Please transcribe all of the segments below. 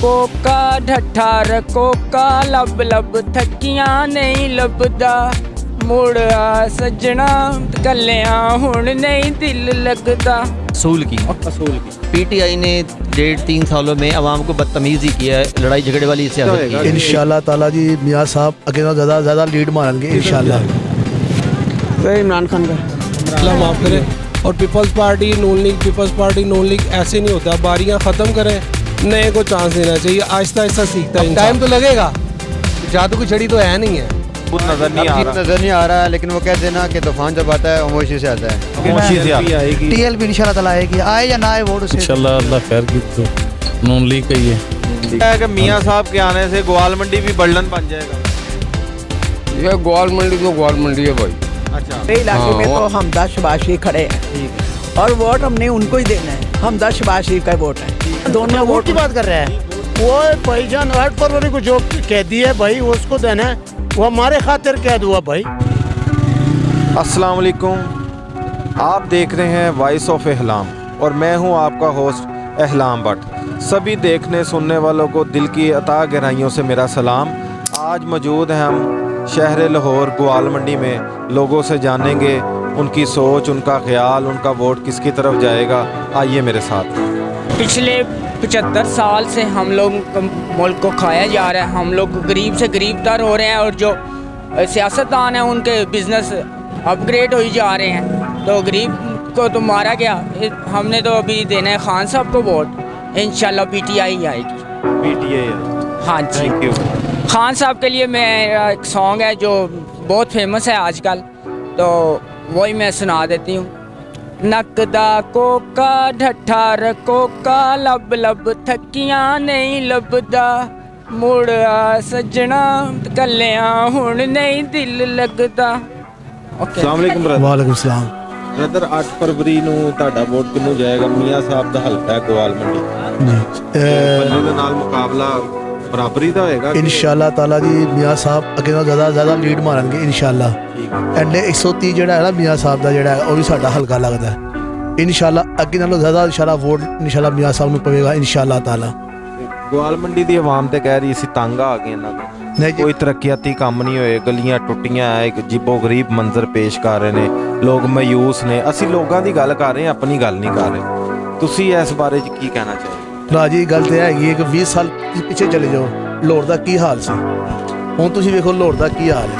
Coca ढट्ठा Coca लब लब थकियां नहीं लभदा मुड़ आ सजना कलियां हुण नहीं दिल लगदा। असूल की पीटीआई ने 1.5-3 सालों में अवाम को बदतमीजी किया है, लड़ाई झगड़े वाली सियासत की है। इंशाल्लाह ताला जी मियाँ साहब अगे ज़्यादा लीड मारेंगे इंशाल्लाह। इमरान खान का अल्लाह माफ़ करे। और पीपल्स पार्टी नून लीग ऐसे नहीं होता, बारियां ख़त्म करें, नए को चांस देना चाहिए, आहिस्ता आहिस्ता सीखता है। टाइम तो लगेगा, जादू की छड़ी तो है नहीं है, नजर नहीं आ रहा है, लेकिन वो कहते हैं ना कि तूफान जब आता है खामोशी से आता है। टीएलपी इंशाल्लाह ताला आएगी, आए या ना आए वोट उसे इंशाल्लाह अल्लाह खैर की तो नून लीग का ही है कि मियाँ साहब के आने से ग्वाल मंडी भी बर्डन बन जाएगा। ये ग्वाल मंडी है भाई। अच्छा, मेरे इलाके में तो हमदा शहबाज शरीफ खड़े हैं और वोट हमने उनको ही देना है। हमदा शहबाज शरीफ का वोट है। दोनों वोट की बात कर रहे हैं। वो भाईजान 8 फरवरी को जो कह दी है भाई वो उसको देना है, वो हमारे खातिर कैद हुआ भाई। अस्सलाम वालेकुम, आप देख रहे हैं वॉइस ऑफ एहलाम और मैं हूं आपका होस्ट एहलाम भट्ट। सभी देखने सुनने वालों को दिल की अता गहराइयों से मेरा सलाम। आज मौजूद हैं हम शहर लाहौर ग्वाल मंडी में। लोगों से जानेंगे उनकी सोच, उनका ख्याल, उनका वोट किसकी तरफ जाएगा। आइए मेरे साथ। पिछले 75 साल से हम लोग मुल्क को खाया जा रहा है, हम लोग गरीब से गरीब तर हो रहे हैं और जो सियासतदान हैं उनके बिजनेस अपग्रेड हो जा रहे हैं, तो गरीब को तो मारा गया। हमने तो अभी देना है खान साहब को वोट, इंशाल्लाह पीटीआई आएगी। पीटीआई, हाँ जी, थैंक यू। खान साहब के लिए मेरा एक सॉन्ग है जो बहुत फेमस है आजकल, तो वही मैं सुना देती हूँ। नकदा कोका ढट्ठा कोका लब लब थकियां नहीं लभदा मुड़ आ सजना कलियां हुण नहीं दिल लगदा। अस्सलाम वालेकुम ब्रदर। वालेकुम सलाम। ब्रदर 8 फरवरी ਨੂੰ ਤੁਹਾਡਾ ਵੋਟ ਕਿਹਨੂੰ ਜਾਏਗਾ? ਮੀਆਂ ਸਾਹਿਬ ਦਾ ਹਲਕਾ ਹੈ ਗਵਾਲ ਮੰਡੀ। ਬੰਦੇ ਦੇ ਨਾਲ ਮੁਕਾਬਲਾ ਬਰਾਬਰੀ ਦਾ ਹੋਏਗਾ इंशाल्लाह ताला जी मियाँ साहब अगे ज़्यादा लीड मारेंगे इंशाल्लाह। एंड 130 ਜਿਹੜਾ ਹੈ ਨਾ मियाँ साहब ਦਾ ਜਿਹੜਾ ਹੈ ਉਹ ਵੀ ਸਾਡਾ ਹਲਕਾ ਲੱਗਦਾ है। इंशाल्लाह ਅੱਗੇ ਨਾਲੋਂ ज़्यादा इंशाल्लाह ਵੋਟ इंशाल्लाह मियाँ साहब ਨੂੰ ਪਵੇਗਾ इंशाल्लाह ताला। ਗਵਾਲ ਮੰਡੀ ਦੀ ਆਵਾਮ ਤੇ ਕਹਿ ਰਹੀ ਸੀ ਤੰਗ ਆ ਗਏ ਇਹਨਾਂ नहीं को, कोई तरक्याती काम नहीं होए, गलियां टुटियां है, एक जिबो गरीब मंजर पेश कर रहे ने, लोग मायूस ने। ਅਸੀਂ ਲੋਕਾਂ ਦੀ ਗੱਲ ਕਰ ਰਹੇ ਹਾਂ, ਆਪਣੀ ਗੱਲ ਨਹੀਂ ਕਰ ਰਹੇ। ਤੁਸੀਂ ਇਸ ਬਾਰੇ ਚ ਕੀ ਕਹਿਣਾ ਚਾਹੋਗੇ? ਰਾਜੀ ਗੱਲ ਤੇ ਹੈਗੀ ਹੈ ਕਿ 20 ਸਾਲ ਪਿੱਛੇ ਚਲੇ ਜਾਓ, ਲਾਹੌਰ ਦਾ ਕੀ ਹਾਲ ਸੀ, ਹੁਣ ਤੁਸੀਂ ਵੇਖੋ ਲਾਹੌਰ ਦਾ ਕੀ ਹਾਲ ਹੈ।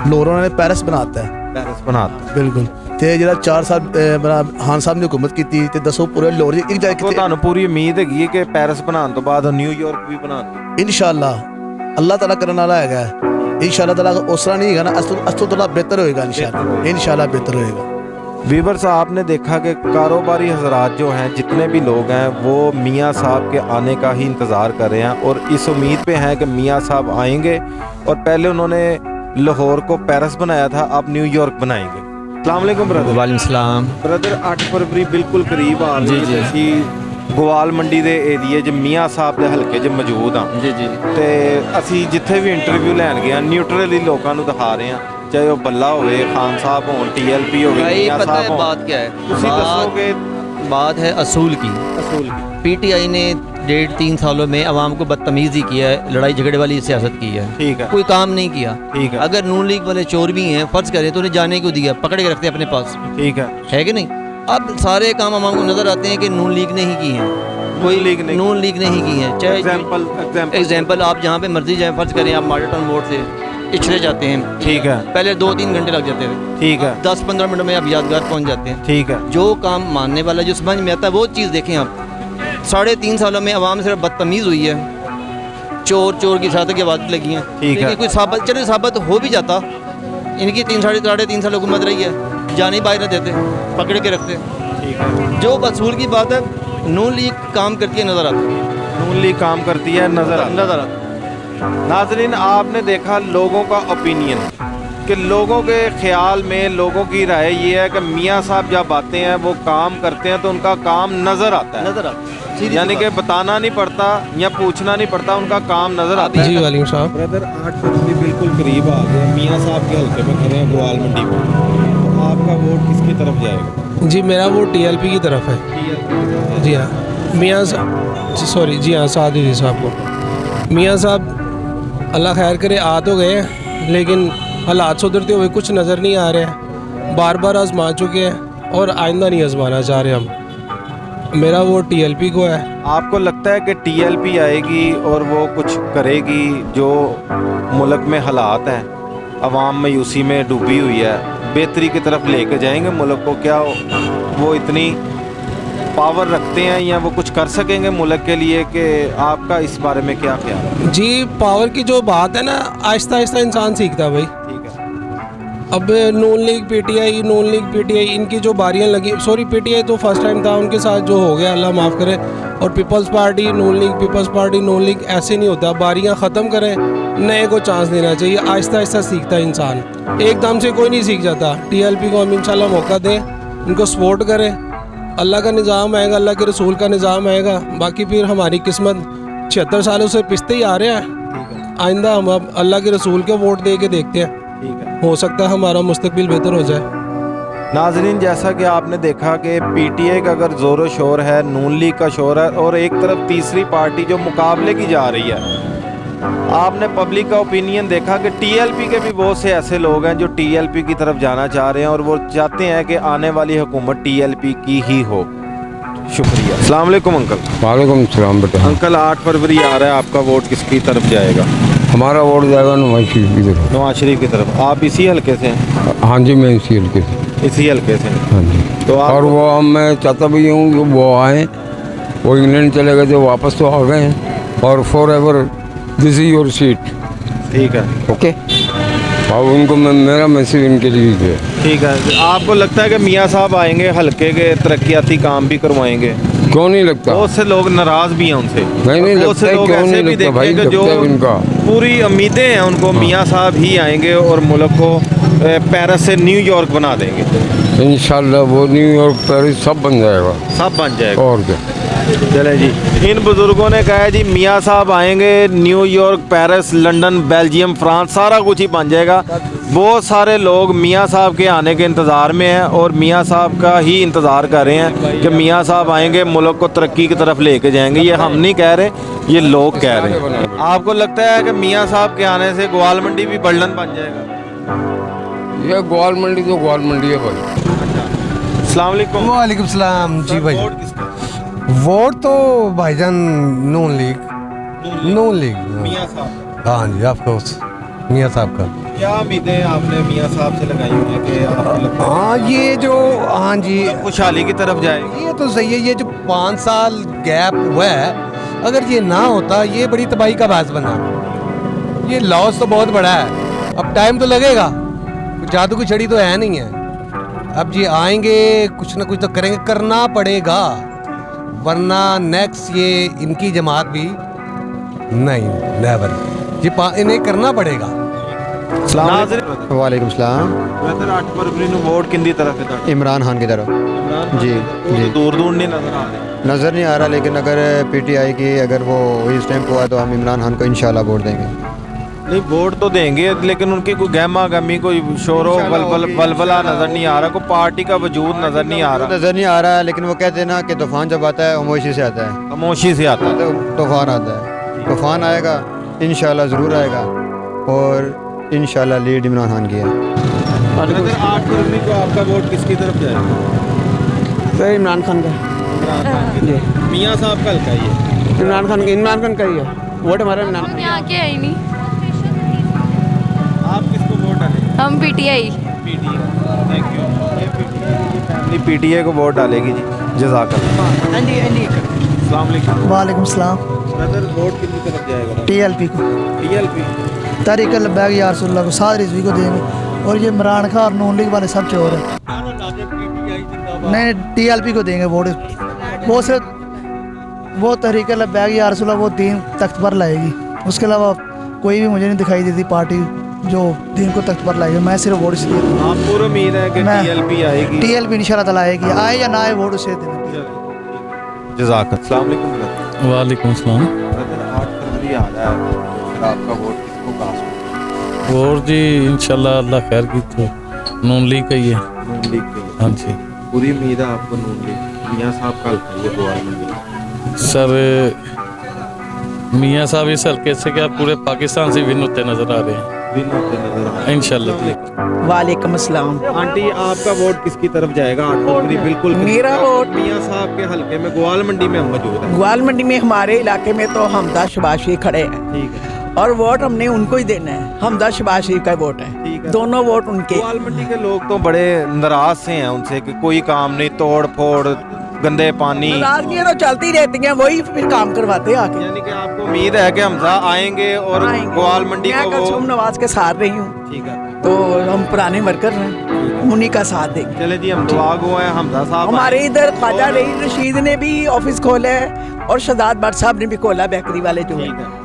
ਲਾਹੌਰ ਉਹਨਾਂ ਨੇ ਪੈਰਿਸ ਬਣਾਤਾ ਹੈ, ਪੈਰਿਸ ਬਣਾਤਾ ਬਿਲਕੁਲ। ਤੇ ਜਿਹੜਾ 4 ਸਾਲ ਖਾਨ ਸਾਹਿਬ ਨੇ ਹੁਕੂਮਤ ਕੀਤੀ ਤੇ ਦੱਸੋ ਪੂਰੇ ਲਾਹੌਰ ਦੀ ਇੱਕ ਜਗ੍ਹਾ ਕਿਤੇ ਤੁਹਾਨੂੰ ਪੂਰੀ ਉਮੀਦ ਹੈਗੀ ਹੈ ਕਿ ਪੈਰਿਸ ਬਣਾਉਣ ਤੋਂ ਬਾਅਦ ਨਿਊਯਾਰਕ ਵੀ ਬਣਾਉਣਗੇ? इंशाल्लाह अल्लाह ताला करने वाला है इंशाल्लाह ताला। उस तरह नहीं है ना, अस्तु थोड़ा बेहतर होएगा इंशाल्लाह बेहतर होएगा। वीवर्स, आपने देखा कि कारोबारी हजरात जो हैं, जितने भी लोग हैं, वो मियाँ साहब के आने का ही इंतज़ार कर रहे हैं और इस उम्मीद पे हैं कि मियाँ साहब आएंगे। और पहले उन्होंने लाहौर को पेरिस बनाया था, अब न्यूयॉर्क बनाएंगे। अस्सलाम वालेकुम ब्रदर। वालेकुम सलाम। ब्रदर 8 फरवरी बिल्कुल करीब आ रही है। ਅਸੀਂ ਗਵਾਲ ਮੰਡੀ ਦੇ ਏਰੀਏ 'ਚ ਮੀਆਂ ਸਾਹਿਬ ਦੇ ਹਲਕੇ 'ਚ ਮੌਜੂਦ ਹਾਂ जी जी। ਤੇ ਅਸੀਂ ਜਿੱਥੇ ਵੀ ਇੰਟਰਵਿਊ ਲੈਣ ਗਏ ਹਾਂ ਨਿਊਟਰਲੀ ਲੋਕਾਂ ਨੂੰ ਦਿਖਾ ਰਹੇ ਹਾਂ, ਚਾਹੇ ਉਹ ਬੱਲਾ ਹੋਵੇ, ਖਾਨ ਸਾਹਿਬ ਹੋਣ, टीएलपी ਹੋਵੇ, भाई ਮੀਆਂ पता ਸਾਹਿਬ है ਹੋਣ। बात क्या है? ਤੁਸੀਂ ਦੱਸੋਗੇ बात है असूल की। असूल पीटीआई ने 1.5-3 सालों में अवाम को बदतमीजी किया है, लड़ाई झगड़े वाली सियासत की है, ठीक है, कोई काम नहीं किया। ठीक है, अगर नून लीग वाले चोर भी हैं, फर्ज करें तो उन्हें जाने क्यों दिया, पकड़ के रखते अपने पास, ठीक है कि नहीं? अब सारे काम अवाम को नजर आते हैं कि नून लीग ने ही की है, कोई नून लीग ने ही की है। चाहे एग्जाम्पल आप जहाँ पे मर्जी जाए, फर्ज करें आप माडल टाउन मोड़ से इचरे जाते हैं, ठीक है, पहले 2-3 घंटे लग जाते थे, ठीक है, 10-15 मिनट में आप यादगार पहुँच जाते हैं। ठीक है। जो काम मानने वाला, जो समझ में आता है, वो चीज़ देखें आप। 3.5 सालों में अवाम सिर्फ बदतमीज़ हुई है, चोर की साथ की आवाज़ लगी हैं, ठीक है। कोई साबित, चलो साबित हो भी जाता, इनकी 3-3.5 साल हुकूमत रही है, जाने ही बाहर न देते, पकड़ के रखते। ठीक है। जो वसूल की बात है, नून लीग काम करती है, नज़र आती है, नून लीग काम करती है, नजर आती। नाजरीन, आपने देखा लोगों का ओपिनियन कि लोगों के ख्याल में, लोगों की राय ये है कि मियाँ साहब जब आते हैं वो काम करते हैं तो उनका काम नज़र आता है, यानी कि बताना नहीं पड़ता या पूछना नहीं पड़ता, उनका काम नज़र आता है। जी वालेकुम साहब। ब्रदर 8 फरवरी बिल्कुल करीब आ गया, मियाँ साहब के हल्के में खड़े हैं ग्वाल मंडी में, तो आपका वोट किसकी तरफ जाएगा? जी मेरा वोट टीएलपी की तरफ है। जी हाँ। मियाँ सॉरी जी हाँ साद ही साहब को। मियाँ साहब अल्लाह खैर करे, आ तो गए हैं लेकिन हालात सुधरते हुए कुछ नज़र नहीं आ रहे हैं। बार बार आजमा चुके हैं और आइंदा नहीं आजमाना चाह रहे हम। मेरा वोट टीएलपी को है। आपको लगता है कि टीएलपी आएगी और वो कुछ करेगी? जो मुल्क में हालात हैं, अवाम मायूसी में डूबी हुई है, बेहतरी की तरफ लेके जाएंगे मुल्क को? क्या वो इतनी पावर रखते हैं या वो कुछ कर सकेंगे मुल्क के लिए? कि आपका इस बारे में क्या ख्याल है? जी पावर की जो बात है ना, आहिस्ता आहिस्ता इंसान सीखता है भाई। ठीक है। अब नून लीग पीटीआई इनकी जो बारियां लगी, सॉरी पीटीआई तो फर्स्ट टाइम था, उनके साथ जो हो गया अल्लाह माफ़ करे। और पीपल्स पार्टी नून लीग, पीपल्स पार्टी नून लीग, ऐसे नहीं होता। बारियां ख़त्म करें, नए को चांस देना चाहिए। आहिस्ता आहिस्ता सीखता है इंसान, एकदम से कोई नहीं सीख जाता। टीएलपी को हम इंशाल्लाह मौका दें, उनको सपोर्ट करें। अल्लाह का निज़ाम आएगा, अल्लाह के रसूल का निज़ाम आएगा, बाकी फिर हमारी किस्मत 76 सालों से पिसते ही आ रहे हैं। आइंदा हम अब अल्लाह के रसूल को वोट दे के देखते हैं, हो सकता है हमारा मुस्तकबिल बेहतर हो जाए। नाजरीन, जैसा कि आपने देखा कि पीटीआई का अगर ज़ोर शोर है, नून लीग का शोर है, और एक तरफ तीसरी पार्टी जो मुकाबले की जा रही है। आपने पब्लिक का ओपिनियन देखा कि टीएलपी के भी बहुत से ऐसे लोग हैं जो टीएलपी की तरफ जाना चाह रहे हैं और वो चाहते हैं कि आने वाली हुकूमत टीएलपी की ही हो। शुक्रिया। अस्सलाम वालेकुम अंकल। वालेकुम सलाम बेटा। अंकल 8 फरवरी आ रहा है, आपका वोट किसकी तरफ जाएगा? हमारा वोट जाएगा नवाज शरीफ की तरफ। नवाज शरीफ की तरफ। आप इसी हल्के से हैं? हाँ जी, मैं इसी हल्के से। इसी हल्के से हैं। हाँ जी। तो आप और वो मैं चाहता भी हूँ कि वो आए। वो इंग्लैंड चले गए थे, वापस तो आ गए हैं। और for ever this is your seat. ठीक है। ओके। और उनको मेरा मैसेज इनके लिए है। ठीक है। आपको लगता है कि मियाँ साहब आएंगे, हल्के के तरक्याती काम भी करवाएंगे? क्यों नहीं लगता? बहुत से लोग नाराज भी हैं उनसे। नहीं बहुत से लगता है, लोग क्यों ऐसे नहीं भी लगता देखे भाई, कि जो लगता है इनका। पूरी उम्मीदें हैं उनको, मियाँ साहब ही आएंगे और मुल्क को पेरिस से न्यूयॉर्क बना देंगे। इंशाल्लाह वो न्यूयॉर्क पेरिस सब बन जाएगा। सब बन जाएगा। और क्या। चले जी, इन बुजुर्गों ने कहा है जी मियाँ साहब आएंगे, New York, Paris, London, Belgium, France सारा कुछ ही बन जाएगा। बहुत सारे लोग मियाँ साहब के आने के इंतज़ार में हैं और मियाँ साहब का ही इंतज़ार कर रहे हैं कि मियाँ साहब आएंगे, मुल्क को तरक्की की तरफ लेके जाएंगे। ये हम नहीं कह रहे, ये लोग कह रहे हैं। आपको लगता है कि मियाँ साहब के आने से ग्वाल मंडी भी बल्डन बन जाएगा? ये ग्वाल मंडी तो ग्वाल मंडी है भाई। अस्सलाम वालेकुम। वालेकुम सलाम जी भाई। वोट किसका? वोट तो भाईजान नून लीग मियाँ साहब। हाँ जी, ऑफ कोर्स मियाँ साहब का। क्या उम्मीदें आपने मियाँ साहब से लगाई हुई हैं कि आपको लगता है हाँ ये जो, हाँ जी खुशहाली की तरफ जाएगी? ये तो सही है। ये जो 5 साल गैप हुआ है, अगर ये ना होता ये बड़ी तबाही का बास बना। ये लॉस तो बहुत बड़ा है। अब टाइम तो लगेगा, जादू की छड़ी तो है नहीं है। अब ये आएंगे, कुछ ना कुछ तो करेंगे, करना पड़ेगा, वरना नेक्स्ट ये इनकी जमात भी नहीं, नेवर। ये इन्हें करना पड़ेगा। वालेकुम सलाम। ब्रदर 8 फरवरी ਨੂੰ ਵੋਟ ਕਿੰਦੀ तरफ है? इमरान खान की तरफ। जी जी। दूर दूर नहीं नजर आ रहे। नज़र नहीं आ रहा, लेकिन अगर पीटीआई की अगर वो इस टाइम को हुआ तो हम इमरान खान को इंशाल्लाह वोट देंगे। नहीं वोट तो देंगे, लेकिन उनकी कोई गहमा गमी, कोई शोरो बलबला नजर नहीं आ रहा, कोई पार्टी का वजूद नजर नहीं आ रहा। नज़र नहीं आ रहा है, लेकिन वो कहते हैं ना कि तूफान जब आता है खामोशी से आता है। खामोशी से आता है। तो तूफान आता है, तूफान आएगा इंशाल्लाह ज़रूर आएगा, और इंशाल्लाह लीड इमरान खान की है। 8 फरवरी को आपका वोट किसकी तरफ जाएगा? सर इमरान खान का। इमरान खान जी। मियाँ साहब का हल्का ही है। इमरान खान का ही है वोट हमारा। इमरान हम यहाँ के है नहीं। आप किसको वोट डालेंगे? हम पीटीआई। Thank you. ये फैमिली पीटीआई को वोट डालेगी जी। जज़ाकल्लाह। अस्सलाम वालेकुम। वालेकुम सलाम। ब्रदर वोट किसकी तरफ जाएगा? टीएलपी को। टीएलपी। तारिक लब्बैक या रसूलुल्लाह को, साद रिजवी को देंगे। और ये इमरान खान और नून लीग वाले सब चोर हैं। नहीं, टीएलपी को देंगे वोट। वो तहरीक लब्बैक या रसूलुल्लाह वो दीन तख्त पर लाएगी, उसके अलावा कोई भी मुझे नहीं दिखाई देती पार्टी जो दीन को तख्त पर लाएगी। मैं सिर्फ वोट इसलिए दूंगा। आप पूरी उम्मीद है कि टीएलपी आएगी? टीएलपी इंशाल्लाह ताला आएगी, आए या ना आए वोट उसे देंगे। जज़ाकल्लाह। अस्सलाम वालेकुम। वालेकुम सलाम। ब्रदर 8 फरवरी आ रहा है, फिर आपका वोट किसको कास्ट होगा? वोट जी इंशाल्लाह अल्लाह खैर की तो नून लीग का ही है। नून लीग के लिए। हाँ जी। पूरी उम्मीद है आपको नून लीग? मियाँ साहब का हल्का ये ग्वाल मंडी। सर मियाँ साहब इस हल्के से क्या पूरे पाकिस्तान से विन होते नजर आ रहे हैं इंशाल्लाह। वालेकुम अस्सलाम। आंटी आपका वोट किसकी तरफ जाएगा 8 फरवरी? बिल्कुल मेरा वोट मियाँ साहब के हल्के में ग्वाल मंडी में हम मौजूद हैं। ग्वाल मंडी में हमारे इलाके में तो हमदा शबाशी खड़े हैं, ठीक है, और वोट हमने उनको ही देना है। हमदा शबाशी का वोट है, दोनों वोट उनके। ग्वाल मंडी के लोग तो बड़े नाराज से हैं उनसे कि कोई काम नहीं, तोड़ फोड़, गंदे पानी, नाराजगियां तो चलती रहती हैं, वही फिर काम करवाते हैं आके। यानी कि आपको उम्मीद है कि हमजा आएंगे और ग्वाल मंडी मैं को कलसूम नवाज के साथ रही हूँ, ठीक है, तो हम पुराने वर्कर हैं, उन्हीं का साथ देंगे। चले जी हम दुआ गो हैं हमजा साहब। हमारे इधर ख्वाजा रईस रशीद ने भी ऑफिस खोला है और शहजाद भट्ट साहब ने भी खोला, बेकरी वाले जो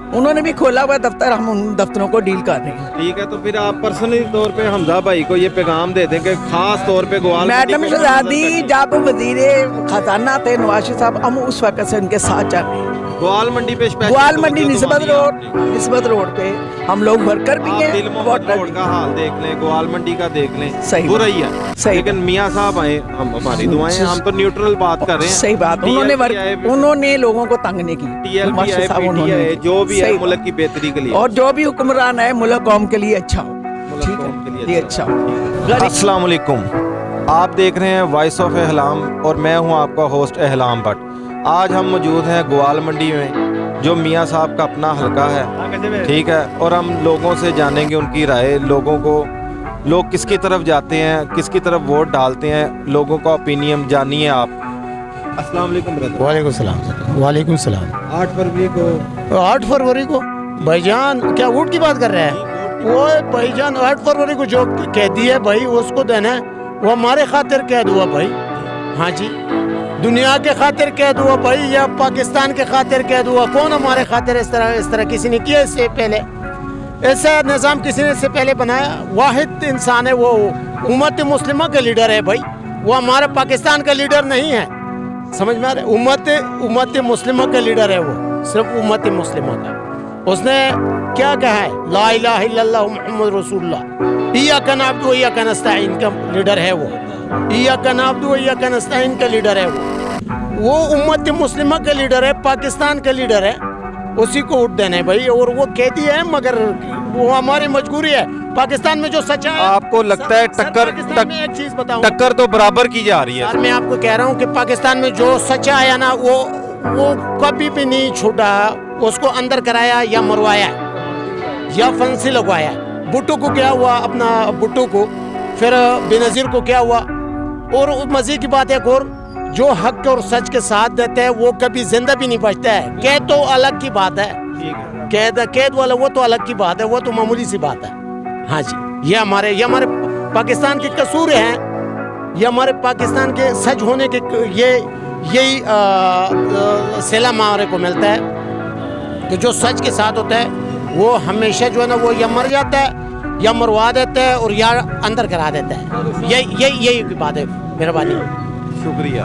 उन्होंने भी खोला हुआ दफ्तर, हम उन दफ्तरों को डील कर रहे हैं। ठीक है, तो फिर आप पर्सनली तौर पे हमजा भाई को ये पैगाम दे दें कि खास तौर पे ग्वाल मैडम शहजादी जब वजीर खजाना थे नवाज शरीफ साहब, हम उस वक्त से उनके साथ चल रहे हैं। ग्वाल मंडी पे ग्वाल मंडी निस्बत रोड पे हम लोग वर्कर भी हैं। दिल मोहम्मद रोड का हाल देख लें, ग्वाल मंडी का देख लें, सही बुरा ही है, सही, लेकिन मियाँ साहब आए, हम हमारी दुआएं, हम तो न्यूट्रल बात कर रहे हैं। सही बात, उन्होंने लोगों को तंग नहीं की, जो भी है मुल्क की बेहतरी के लिए, और जो भी हुक्मरान है मुल्क कौम के लिए अच्छा हो, ठीक है, ये अच्छा हो। अस्सलाम वालेकुम, आप देख रहे हैं वॉइस ऑफ एहलाम और मैं हूं आपका होस्ट एहलाम भट्ट। आज हम मौजूद हैं ग्वाल मंडी में, जो मियाँ साहब का अपना हलका है, ठीक है, और हम लोगों से जानेंगे उनकी राय, लोगों को लोग किसकी तरफ जाते हैं, किसकी तरफ वोट डालते हैं, लोगों का ओपिनियन जानिए आप। अस्सलाम वालेकुम ब्रदर। वालेकुम सलाम। वालेकुम सलाम। 8 फरवरी को 8 फरवरी को भाईजान क्या वोट की बात कर रहे हैं? वो भाईजान 8 फरवरी को जो कैदी है भाई उसको देना है, वो हमारे खातिर कैद हुआ भाई। हाँ जी, दुनिया के खातिर कैद हुआ भाई या पाकिस्तान के खातिर कैद हुआ? कौन हमारे खातिर इस तरह किसी ने किया इससे पहले? ऐसा निज़ाम किसी ने इससे पहले बनाया? वाहिद इंसान है वो, उम्मत मुस्लिमा का लीडर है भाई, वो हमारे पाकिस्तान का लीडर नहीं है, समझ में आ रहा है? उम्मत मुस्लिमा का लीडर है वो, सिर्फ उम्मत मुस्लिमा का। उसने क्या कहा है? ला इलाहा इल्लल्लाह मुहम्मद रसूलुल्लाह, इय्याका नअबुदु व इय्याका नस्तईन का लीडर है वो, इय्याका नअबुदु व इय्याका नस्तईन का लीडर है वो उम्मत मुस्लिमा का लीडर है, पाकिस्तान का लीडर है, उसी को वोट देना है भाई। और वो कहती है मगर वो हमारी मजबूरी है, पाकिस्तान में जो सच्चा है। आपको लगता है एक चीज बताऊं, टक्कर तो बराबर की जा रही है? मैं आपको कह रहा हूँ कि पाकिस्तान में जो सच्चा आया ना वो कभी भी नहीं छूटा, उसको अंदर कराया या मरवाया या फांसी लगवाया। भुट्टो को क्या हुआ, अपना भुट्टो को, फिर बेनज़ीर को क्या हुआ। और मज़े की बात है और जो हक और सच के साथ देते हैं वो कभी जिंदा भी नहीं बचता है। कैद तो अलग की बात है, कैद वाला वो तो अलग की बात है, वो तो मामूली सी बात है। हाँ जी, ये हमारे पाकिस्तान के कसूर हैं, ये हमारे पाकिस्तान के सच होने के यही सिला हमारे को मिलता है कि जो सच के साथ होता है वो हमेशा जो है ना वो या मर जाता है या मरवा देता है और या अंदर करा देता है। यही बात है। मेहरबानी, शुक्रिया।